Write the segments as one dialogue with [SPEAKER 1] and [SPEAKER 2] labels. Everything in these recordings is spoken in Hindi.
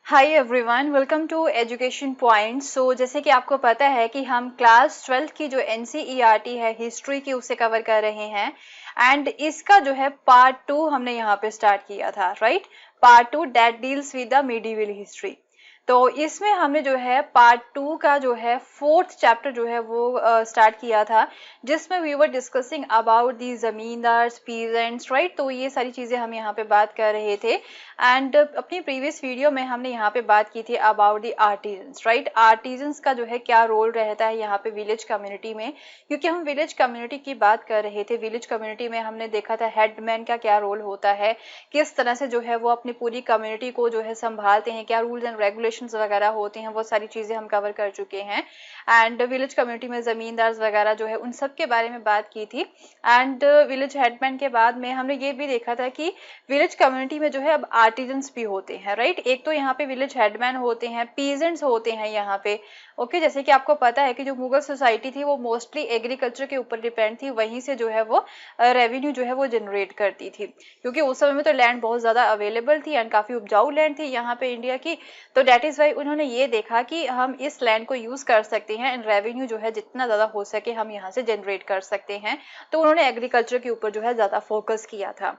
[SPEAKER 1] Hi everyone, welcome to education point. So जैसे कि आपको पता है कि हम क्लास 12th की जो एनसीईआरटी है हिस्ट्री की, उसे कवर कर रहे हैं। एंड इसका जो है पार्ट 2 हमने यहाँ पे स्टार्ट किया था, right. Part 2 that deals with the medieval history. तो इसमें हमने जो है पार्ट 2 का जो है 4th चैप्टर जो है वो स्टार्ट किया था, जिसमें we were discussing about the zamindars, peasants, right. तो ये सारी चीजें हम यहाँ पे बात कर रहे थे। एंड अपनी प्रीवियस वीडियो में हमने यहाँ पे बात की थी about the artisans, right. Artisans का जो है क्या रोल रहता है यहाँ पे विलेज कम्युनिटी में, क्योंकि हम विलेज कम्युनिटी की बात कर रहे थे। विलेज कम्युनिटी में हमने देखा था हेडमैन का क्या रोल होता है, किस तरह से जो है वो अपनी पूरी कम्युनिटी को जो है संभालते हैं, क्या रूल्स एंड रेगुलेशंस वगैरह होते हैं, वो सारी चीजें हम कवर कर चुके हैं। एंड विलेज कम्युनिटी में जमींदार वगैरह जो है उन सब के बारे में बात की थी। एंड विलेज हेडमैन के बाद में हमने ये भी देखा था कि विलेज कम्युनिटी में जो है अब आर्टिजन्स भी होते हैं, राइट। एक तो यहाँ पे विलेज हेडमैन होते हैं, पीजेंट्स होते हैं यहाँ पे। ओके, जैसे कि आपको पता है कि जो मुगल सोसाइटी थी वो मोस्टली एग्रीकल्चर के ऊपर डिपेंड थी, वहीं से जो है वो रेवेन्यू जो है वो जनरेट करती थी, क्योंकि उस समय में तो लैंड बहुत ज्यादा अवेलेबल थी एंड काफी उपजाऊ लैंड थी यहाँ पे इंडिया की। तो डेट इज वाई उन्होंने ये देखा कि हम इस लैंड को यूज कर सकते हैं एंड रेवेन्यू जो है जितना ज्यादा हो सके हम यहाँ से जनरेट कर सकते हैं। तो उन्होंने एग्रीकल्चर के ऊपर जो है ज्यादा फोकस किया था।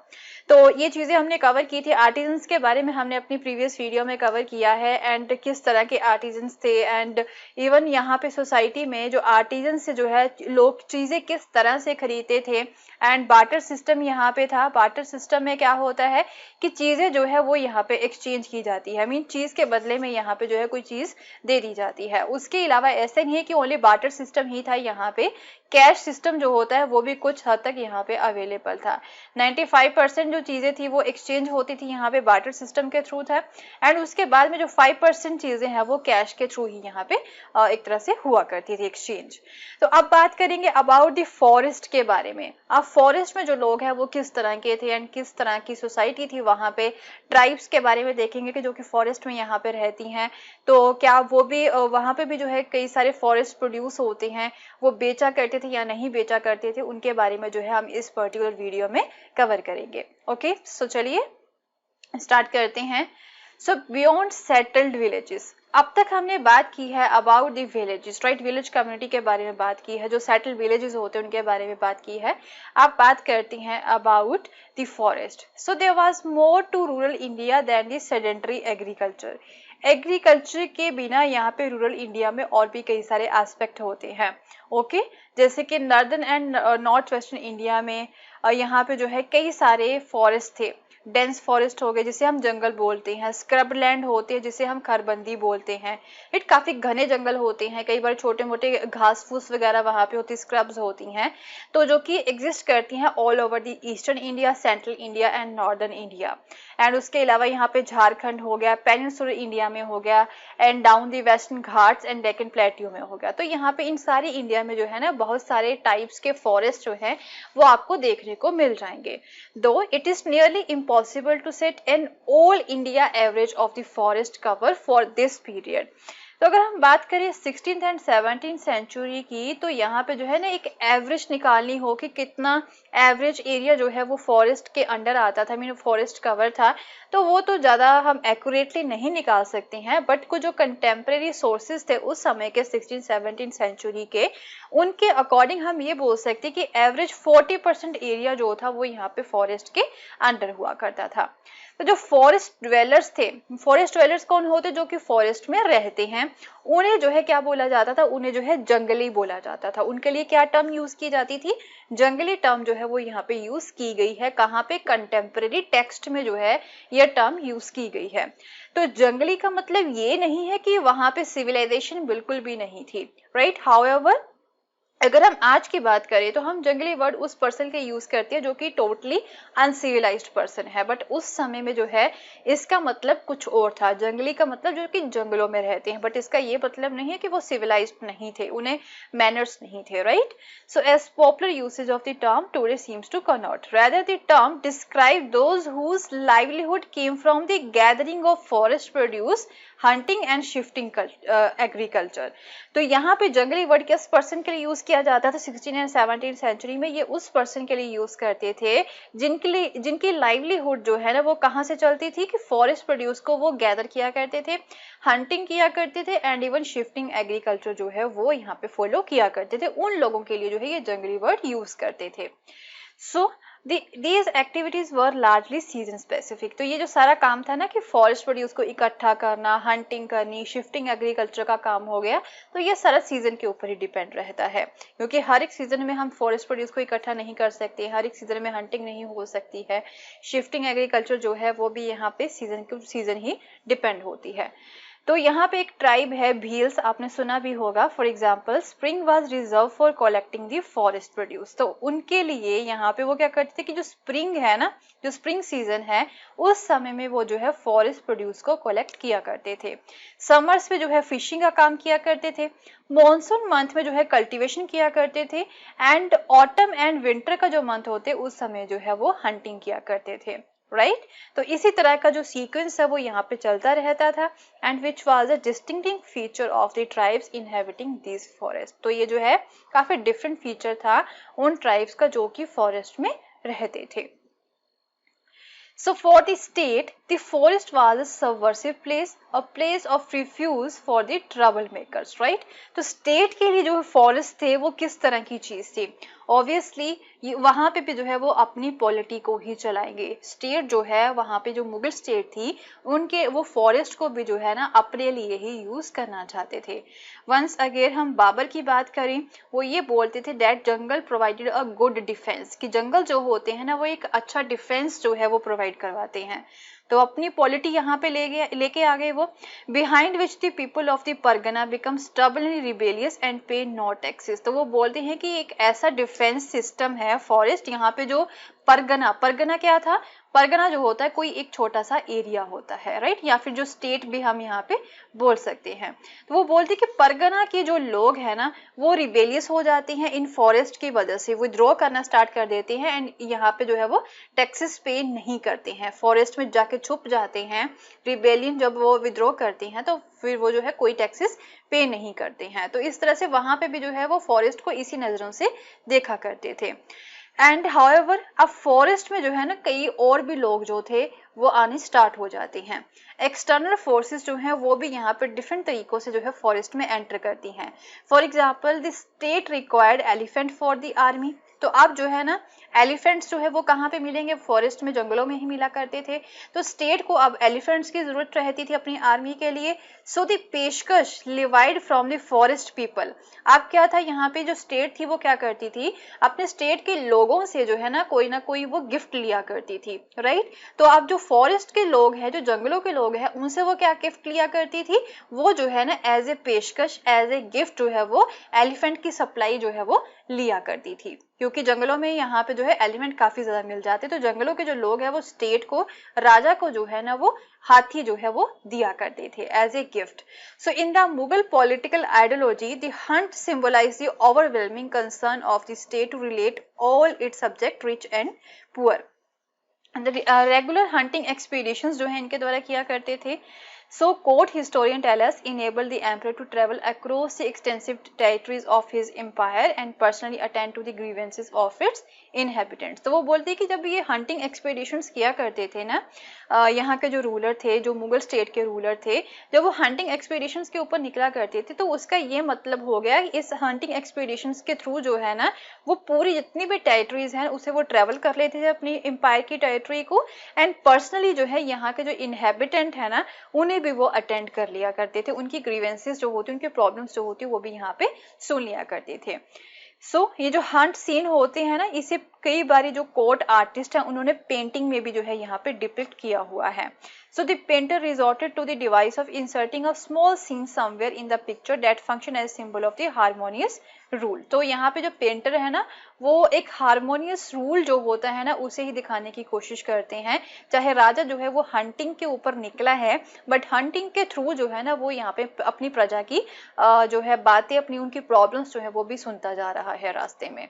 [SPEAKER 1] तो ये चीजें हमने कवर की थी। आर्टिजन्स के बारे में हमने अपनी प्रीवियस वीडियो में कवर किया है एंड किस तरह के आर्टिजन्स थे। एंड इवन यहाँ पे सोसाइटी में जो आर्टिजन्स से जो है लोग चीजें किस तरह से खरीदते थे। एंड बार्टर सिस्टम यहाँ पे था। बार्टर सिस्टम में क्या होता है कि चीजें जो है वो यहाँ पे एक्सचेंज की जाती है, मीन चीज के बदले में यहाँ पे जो है कोई चीज दे दी जाती है। उसके अलावा ऐसा नहीं है कि ओनली बार्टर सिस्टम ही था, यहाँ पे कैश सिस्टम जो होता है वो भी कुछ हद तक यहाँ पे अवेलेबल था। 95% जो चीजें थी वो एक्सचेंज होती थी यहाँ पे बार्टर सिस्टम के थ्रू था। एंड उसके बाद में जो 5% चीजें हैं वो कैश के थ्रू ही यहाँ पे एक तरह से हुआ करती थी एक्सचेंज। तो अब बात करेंगे अबाउट द फॉरेस्ट के बारे में। अब फॉरेस्ट में जो लोग हैं वो किस तरह के थे एंड किस तरह की सोसाइटी थी वहां पे। ट्राइब्स के बारे में देखेंगे कि जो कि फॉरेस्ट में यहाँ पे रहती हैं, तो क्या वो भी वहां पे भी जो है कई सारे फॉरेस्ट प्रोड्यूस होते हैं, वो बेचा करते थे या नहीं बेचा करते थे, उनके बारे में जो है हम इस पर्टिकुलर वीडियो में कवर करेंगे। ओके, सो चलिए स्टार्ट करते हैं। सो बियॉन्ड सेटल्ड विलेजेस, अब तक हमने बात की है about the villages, right. Village community के बारे में बात की है, जो सेटल्ड विलेजेस होते हैं उनके बारे में बात की है। अब बात करते हैं about the forest. So there was more to rural India than the sedentary agriculture. Agriculture के बिना यहाँ पे रूरल इंडिया में और भी कई सारे एस्पेक्ट होते हैं। ओके, जैसे कि northern and north western India में यहाँ पे जो है कई सारे फॉरेस्ट थे। डेंस फॉरेस्ट हो गए जिसे हम जंगल बोलते हैं, स्क्रब लैंड होते हैं जिसे हम खरबंदी बोलते हैं। इट काफी घने जंगल होते हैं, कई बार छोटे मोटे घास फूस वगैरह वहां पे होती, स्क्रब्स होती हैं, तो जो कि एग्जिस्ट करती हैं all over the eastern India, central India and northern India. And उसके अलावा यहाँ पे झारखंड हो गया, पेनिनसुलर इंडिया में हो गया, and down the western Ghats and Deccan plateau में हो गया। तो यहाँ पे इन सारी इंडिया में जो है ना बहुत सारे टाइप्स के फॉरेस्ट जो है वो आपको देखने को मिल जाएंगे। Though it is nearly impossible to set an all India average of the forest cover for this period. तो अगर हम बात करें 16th एंड 17th सेंचुरी की, तो यहाँ पे जो है ना एक एवरेज निकालनी हो कि कितना एवरेज एरिया जो है वो फॉरेस्ट के अंडर आता था, मीन फॉरेस्ट कवर था, तो वो तो ज़्यादा हम एक्यूरेटली नहीं निकाल सकते हैं। बट कुछ जो कंटेम्प्रेरी सोर्सेज थे उस समय के 16th-17th सेंचुरी के, उनके अकॉर्डिंग हम ये बोल सकते हैं कि एवरेज 40% एरिया जो था वो यहाँ पे फॉरेस्ट के अंडर हुआ करता था। तो जो फॉरेस्ट ड्वेलर्स थे, फॉरेस्ट ड्वेलर्स कौन होते, जो कि फॉरेस्ट में रहते हैं, उन्हें जो है क्या बोला जाता था, उन्हें जो है जंगली बोला जाता था। उनके लिए क्या टर्म यूज की जाती थी, जंगली टर्म जो है वो यहाँ पे यूज की गई है। कहाँ पे, कंटेम्प्रेरी टेक्स्ट में जो है यह टर्म यूज की गई है। तो जंगली का मतलब ये नहीं है कि वहां पे सिविलाइजेशन बिल्कुल भी नहीं थी, राइट। हाउएवर अगर हम आज की बात करें तो हम जंगली वर्ड उस पर्सन के यूज करते हैं जो कि टोटली अनसिविलाइज्ड पर्सन है, बट उस समय में जो है इसका मतलब कुछ और था। जंगली का मतलब जो कि जंगलों में रहते हैं, बट इसका ये मतलब नहीं है कि वो सिविलाइज्ड नहीं थे, उन्हें मैनर्स नहीं थे, right. So as popular usage of the term today seems to connote, rather the term describe those whose livelihood came from the gathering of forest produce, hunting and shifting agriculture। तो यहाँ पे जंगली वर्ड किस पर्सन के लिए यूज किया जाता था 16 एंड 17 सेंचुरी में, ये उस पर्सन के लिए यूज करते थे जिनकी लाइवलीहुड जो है ना वो कहाँ से चलती थी कि फॉरेस्ट प्रोड्यूस को वो गैदर किया करते थे, हंटिंग किया करते थे एंड इवन शिफ्टिंग एग्रीकल्चर जो है वो यहाँ पे फॉलो किया करते थे। उन लोगों के लिए जो है ये जंगली वर्ड यूज करते थे। सो these activities were largely season specific। तो ये जो सारा काम था ना कि फॉरेस्ट प्रोड्यूस को इकट्ठा करना, हंटिंग करनी, शिफ्टिंग एग्रीकल्चर का काम हो गया, तो ये सारा सीजन के ऊपर ही डिपेंड रहता है, क्योंकि हर एक सीजन में हम फॉरेस्ट प्रोड्यूस को इकट्ठा नहीं कर सकते, हर एक सीजन में हंटिंग नहीं हो सकती है, शिफ्टिंग एग्रीकल्चर जो है वो भी यहाँ पे सीजन ही डिपेंड होती है। तो यहाँ पे एक ट्राइब है भील्स, आपने सुना भी होगा। For example spring was reserve for collecting the forest produce. तो उनके लिए यहाँ पे वो क्या करते थे कि जो स्प्रिंग है ना, जो स्प्रिंग सीजन है, उस समय में वो जो है फॉरेस्ट प्रोड्यूस को कलेक्ट किया करते थे। समर्स में जो है फिशिंग का काम किया करते थे, मॉनसून मंथ में जो है कल्टीवेशन किया करते थे एंड ऑटम एंड विंटर का जो मंथ होते उस समय जो है वो हंटिंग किया करते थे। राइट तो इसी तरह का जो सीक्वेंस है वो यहाँ पे चलता रहता था and which was a distinctive feature of the tribes inhabiting this forest. तो ये जो है काफी डिफरेंट फीचर था उन ट्राइब्स का जो कि फॉरेस्ट में रहते थे। So for the state, the forest was a subversive place, a place of refuge for the troublemakers, right? तो state के लिए जो forest थे वो किस तरह की चीज थी? Obviously वहां पे भी जो है वो अपनी पॉलिटी को ही चलाएंगे। स्टेट जो है वहां पे जो मुगल स्टेट थी उनके वो फॉरेस्ट को भी जो है ना अपने लिए ही यूज करना चाहते थे। वंस अगेन हम बाबर की बात करें, वो ये बोलते थे that jungle provided a good defence, कि जंगल जो होते हैं ना वो एक अच्छा डिफेंस जो है वो प्रोवाइड करवाते हैं। तो अपनी पॉलिटी यहाँ पे लेके आ गए वो। Behind which the people of the Pargana become स्टबर्नली rebellious and पे नो टैक्सेस। तो वो बोलते हैं कि एक ऐसा डिफेंस सिस्टम है फॉरेस्ट, यहाँ पे जो परगना क्या था, परगना जो होता है कोई एक छोटा सा एरिया होता है, राइट, या फिर जो स्टेट भी हम यहाँ पे बोल सकते हैं। तो वो बोलते कि परगना के जो लोग हैं ना वो रिबेलियस हो जाते हैं इन फॉरेस्ट की वजह से, विद्रोह करना स्टार्ट कर देते हैं एंड यहाँ पे जो है वो टैक्सेस पे नहीं करते हैं, फॉरेस्ट में जाके छुप जाते हैं। रिबेलियन जब वो विद्रोह करते हैं तो फिर वो जो है कोई टैक्सेस पे नहीं करते हैं। तो इस तरह से वहां पे भी जो है वो फॉरेस्ट को इसी नजरों से देखा करते थे। एंड हाउएवर अब फॉरेस्ट में जो है ना कई और भी लोग जो थे वो आने स्टार्ट हो जाते हैं। एक्सटर्नल फोर्सेस जो हैं वो भी यहाँ पर डिफरेंट तरीकों से जो है फॉरेस्ट में एंटर करती हैं। For example the state required elephant for the army. तो अब जो है ना एलिफेंट्स जो है वो कहाँ पे मिलेंगे, फॉरेस्ट में, जंगलों में ही मिला करते थे। तो स्टेट को अब एलिफेंट्स की जरूरत रहती थी अपनी आर्मी के लिए। सो द पेशकश levied from the forest people. अब क्या था, यहाँ पे जो स्टेट थी वो क्या करती थी, अपने स्टेट के लोगों से जो है ना कोई वो गिफ्ट लिया करती थी, राइट। तो अब जो फॉरेस्ट के लोग हैं, जो जंगलों के लोग हैं, उनसे वो क्या गिफ्ट लिया करती थी, वो जो है ना एज ए पेशकश, एज ए गिफ्ट जो है वो एलिफेंट की सप्लाई जो है वो लिया करती थी, क्योंकि जंगलों में यहाँ पे जो है एलिमेंट काफी ज्यादा मिल जाते। तो जंगलों के जो लोग हैं वो स्टेट को, राजा को जो है ना वो हाथी जो है वो दिया करते थे as a gift. So in the Mughal political ideology the hunt symbolise the overwhelming concern of the state to relate all its subject rich and poor. Regular hunting expeditions जो है इनके द्वारा किया करते थे। So court historian tell us enabled the emperor to travel across the extensive territories of his empire and personally attend to the grievances of its inhabitants। तो वो बोलते हैं कि जब ये hunting expeditions किया करते थे ना, यहाँ के जो रूलर थे, जो मुगल स्टेट के रूलर थे, जब वो hunting expeditions के ऊपर निकला करते थे तो उसका ये मतलब हो गया कि इस hunting expeditions के थ्रू जो है ना वो पूरी जितनी भी टेरिटरीज हैं उसे वो ट्रेवल कर लेते थे अपनी एम्पायर की टेरिटरी को, एंड पर्सनली जो है यहाँ के जो इनहेबिटेंट है ना उन्हें भी वो अटेंड कर लिया करते थे, उनकी ग्रीवेंसेस जो होती, उनकी प्रॉब्लम्स जो होती वो भी यहाँ पे सुन लिया करते थे। सो ये जो हंट सीन होते हैं ना, इसे कई बारी जो कोर्ट आर्टिस्ट हैं उन्होंने पेंटिंग में भी जो है यहाँ पे डिपिक्ट किया हुआ है। So the painter resorted to the device of inserting a small scene somewhere in the picture that function as symbol of the harmonious rule। तो यहाँ पे जो पेंटर है ना वो एक हार्मोनियस रूल जो होता है ना उसे ही दिखाने की कोशिश करते हैं। चाहे राजा जो है वो हंटिंग के ऊपर निकला है, बट हंटिंग के थ्रू जो है ना वो यहाँ पे अपनी प्रजा की जो है बातें, अपनी उनकी प्रॉब्लम्स जो है वो भी सुनता जा रहा है रास्ते में।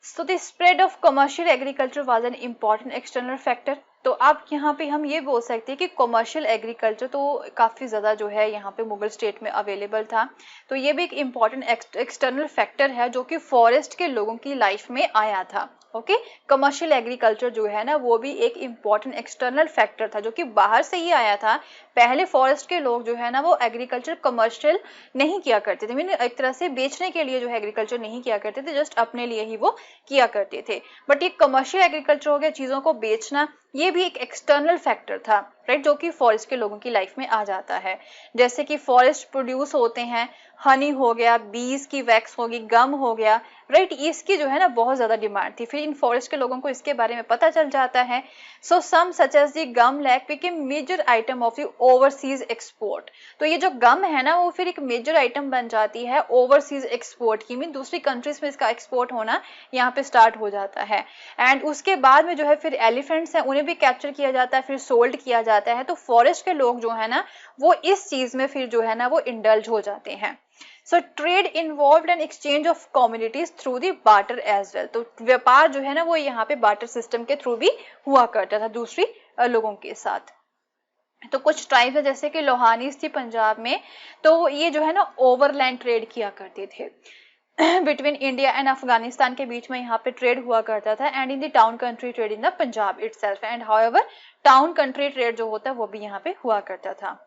[SPEAKER 1] So the spread of commercial agriculture was an important external factor। तो आप यहाँ पे हम ये बोल सकते हैं कि कॉमर्शियल एग्रीकल्चर तो काफ़ी ज़्यादा जो है यहाँ पे मुगल स्टेट में अवेलेबल था। तो ये भी एक इम्पॉर्टेंट एक्सटर्नल फैक्टर है जो कि फॉरेस्ट के लोगों की लाइफ में आया था। ओके, कमर्शियल एग्रीकल्चर जो है ना वो भी एक इम्पॉर्टेंट एक्सटर्नल फैक्टर था जो कि बाहर से ही आया था। पहले फॉरेस्ट के लोग जो है ना वो एग्रीकल्चर कमर्शियल नहीं किया करते थे, मीन एक तरह से बेचने के लिए जो है एग्रीकल्चर नहीं किया करते थे, जस्ट अपने लिए ही वो किया करते थे। बट ये कमर्शियल एग्रीकल्चर हो गया, चीज़ों को बेचना, ये भी एक एक्सटर्नल फैक्टर था, राइट, जो कि फॉरेस्ट के लोगों की लाइफ में आ जाता है। जैसे कि फॉरेस्ट प्रोड्यूस होते हैं, हनी हो गया, बीज की वैक्स होगी, गम हो गया, राइट, इसकी जो है ना बहुत ज्यादा डिमांड थी। फिर इन फॉरेस्ट के लोगों को इसके बारे में पता चल जाता है। So some such as the gum lac became major item of the overseas export. तो ये जो गम है ना वो फिर एक मेजर आइटम बन जाती है ओवरसीज एक्सपोर्ट की, मीन दूसरी कंट्रीज में इसका एक्सपोर्ट होना यहाँ पे स्टार्ट हो जाता है। एंड उसके बाद में जो है फिर एलिफेंट्स हैं उन्हें भी कैप्चर किया जाता है, फिर सोल्ड किया जाता है। तो फॉरेस्ट के लोग जो है ना वो इस चीज में फिर जो है ना वो इंडल्ज हो जाते हैं। So trade involved an exchange of communities through the barter as well. तो व्यापार जो है ना वो यहाँ पे बार्टर सिस्टम के थ्रू भी हुआ करता था दूसरी लोगों के साथ। तो कुछ ट्राइब्स है जैसे कि लोहानीज थी पंजाब में, तो ये जो है ना ओवरलैंड ट्रेड किया करते थे बिटवीन इंडिया एंड अफगानिस्तान के बीच में यहाँ पे ट्रेड हुआ करता था। And in the town country trade in the Punjab itself. And however town country trade जो होता है वो भी यहाँ पे हुआ करता था।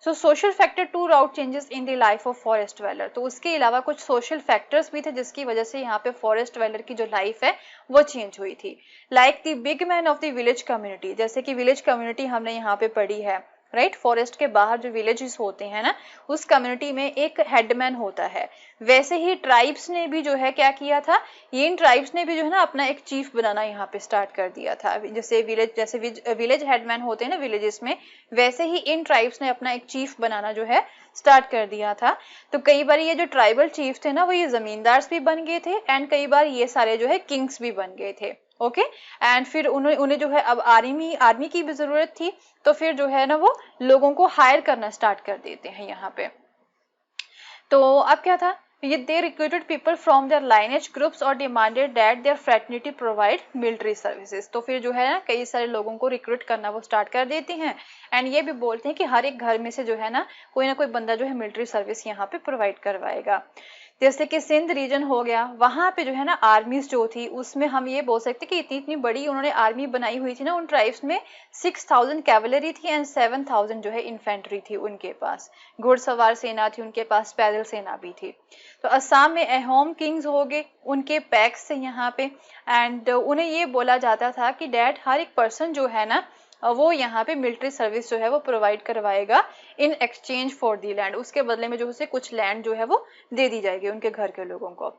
[SPEAKER 1] So social factor to route changes in the life of forest dweller. तो उसके अलावा कुछ सोशल फैक्टर्स भी थे जिसकी वजह से यहाँ पे फॉरेस्ट ड्वेलर की जो लाइफ है वो चेंज हुई थी। Like the big man of the village community, जैसे कि विलेज कम्युनिटी हमने यहाँ पे पढ़ी है, राइट, फॉरेस्ट के बाहर जो विलेजेस होते हैं ना उस कम्युनिटी में एक हेडमैन होता है। वैसे ही ट्राइब्स ने भी जो है क्या किया था, ये इन ट्राइब्स ने भी जो है ना अपना एक चीफ बनाना यहाँ पे स्टार्ट कर दिया था। जैसे विलेज हेडमैन होते हैं ना विलेजेस में, वैसे ही इन ट्राइब्स ने अपना एक चीफ बनाना जो है स्टार्ट कर दिया था। तो कई बार ये जो ट्राइबल चीफ थे ना वो ये जमींदार भी बन गए थे एंड कई बार ये सारे जो है किंग्स भी बन गए थे। ओके, एंड फिर उन्हें जो है अब आर्मी की भी जरूरत थी, तो फिर जो है ना वो लोगों को हायर करना स्टार्ट कर देते हैं यहाँ पे। तो अब क्या था, ये they recruited people from their lineage groups और demanded that their fraternity provide military services. तो फिर जो है ना कई सारे लोगों को रिक्रूट करना वो स्टार्ट कर देते हैं एंड ये भी बोलते हैं कि हर एक घर में से जो है ना कोई बंदा जो है मिलिट्री सर्विस यहाँ पे प्रोवाइड करवाएगा। जैसे कि सिंध रीजन हो गया, वहां पे जो है ना आर्मीज जो थी उसमें हम ये बोल सकते कि इतनी बड़ी उन्होंने आर्मी बनाई हुई थी ना उन ट्राइब्स में। 6000 कैवलरी थी एंड 7000 जो है इन्फेंट्री थी उनके पास, घुड़सवार सेना थी उनके पास, पैदल सेना भी थी। तो असम में अहोम किंग्स हो गए, उनके पैक्स से यहाँ पे। एंड उन्हें ये बोला जाता था कि डैड हर एक पर्सन जो है ना वो यहाँ पे मिलिट्री सर्विस जो है वो प्रोवाइड करवाएगा in exchange for the land, उसके बदले में जो उसे कुछ लैंड जो है वो दे दी जाएगी उनके घर के लोगों को।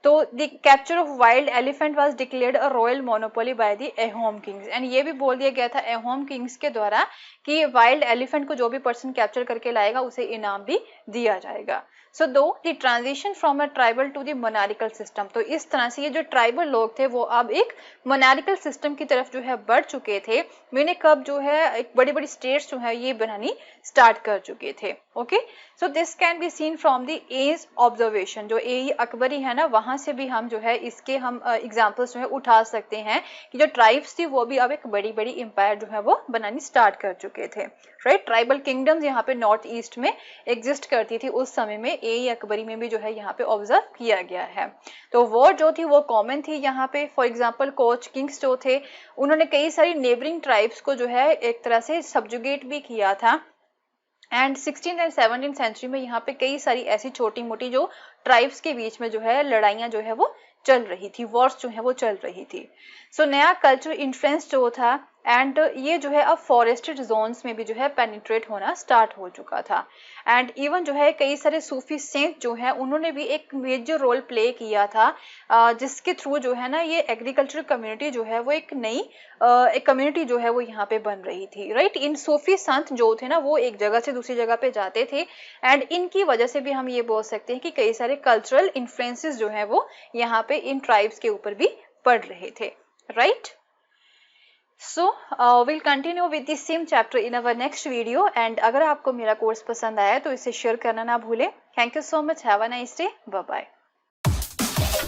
[SPEAKER 1] तो the capture of wild elephant was declared a royal monopoly by the Ahom Kings. And ये भी बोल दिया गया था अहोम किंग्स के द्वारा कि वाइल्ड एलिफेंट को जो भी पर्सन कैप्चर करके लाएगा उसे इनाम भी दिया जाएगा। So though the transition from a tribal to the monarchical system. तो इस तरह से ये जो ट्राइबल लोग थे वो अब एक मोनारिकल सिस्टम की तरफ जो है बढ़ चुके थे। मैंने कब जो है एक बड़ी बड़ी स्टेट्स जो है ये बनानी स्टार्ट कर चुके थे। Okay, so this can be seen from the age observation. जो ए अकबरी है ना वहां से भी हम जो है इसके हम एग्जाम्पल्स जो है उठा सकते हैं कि जो ट्राइब्स थी वो भी अब एक बड़ी बड़ी एम्पायर जो है वो बनानी स्टार्ट कर चुके थे। राइट, ट्राइबल किंगडम्स यहाँ पे नॉर्थ ईस्ट में एग्जिस्ट करती थी उस समय में, ए अकबरी में भी जो है यहाँ पे ऑब्जर्व किया गया है। तो वॉर जो थी वो कॉमन थी यहाँ पे। फॉर एग्जाम्पल कोच किंग्स जो थे उन्होंने कई सारी नेबरिंग ट्राइब्स को जो है एक तरह से सब्जुगेट भी किया था। And 16th and 17th century में यहाँ पे कई सारी ऐसी छोटी मोटी जो ट्राइब्स के बीच में जो है लड़ाइयाँ जो है वो चल रही थी, वॉर्स जो है वो चल रही थी। सो नया कल्चर इन्फ्लुएंस जो था एंड ये जो है अब फॉरेस्टेड जोन्स में भी जो है पेनिट्रेट होना स्टार्ट हो चुका था। एंड इवन जो है कई सारे सूफी सेंट जो है उन्होंने भी एक मेजर रोल प्ले किया था जिसके थ्रू जो है ना ये एग्रीकल्चर कम्युनिटी जो है वो एक नई एक कम्युनिटी जो है वो यहाँ पे बन रही थी। राइट, इन सूफी संत जो थे ना वो एक जगह से दूसरी जगह पे जाते थे एंड इनकी वजह से भी हम ये बोल सकते हैं कि कई सारे कल्चरल इन्फ्लुएंसेस जो है वो यहाँ पे इन ट्राइब्स के ऊपर भी पड़ रहे थे। Right, so we'll continue with the same chapter in our next video and अगर आपको मेरा कोर्स पसंद आया तो इसे शेयर करना ना भूलें। Thank you so much, have a nice day, bye bye।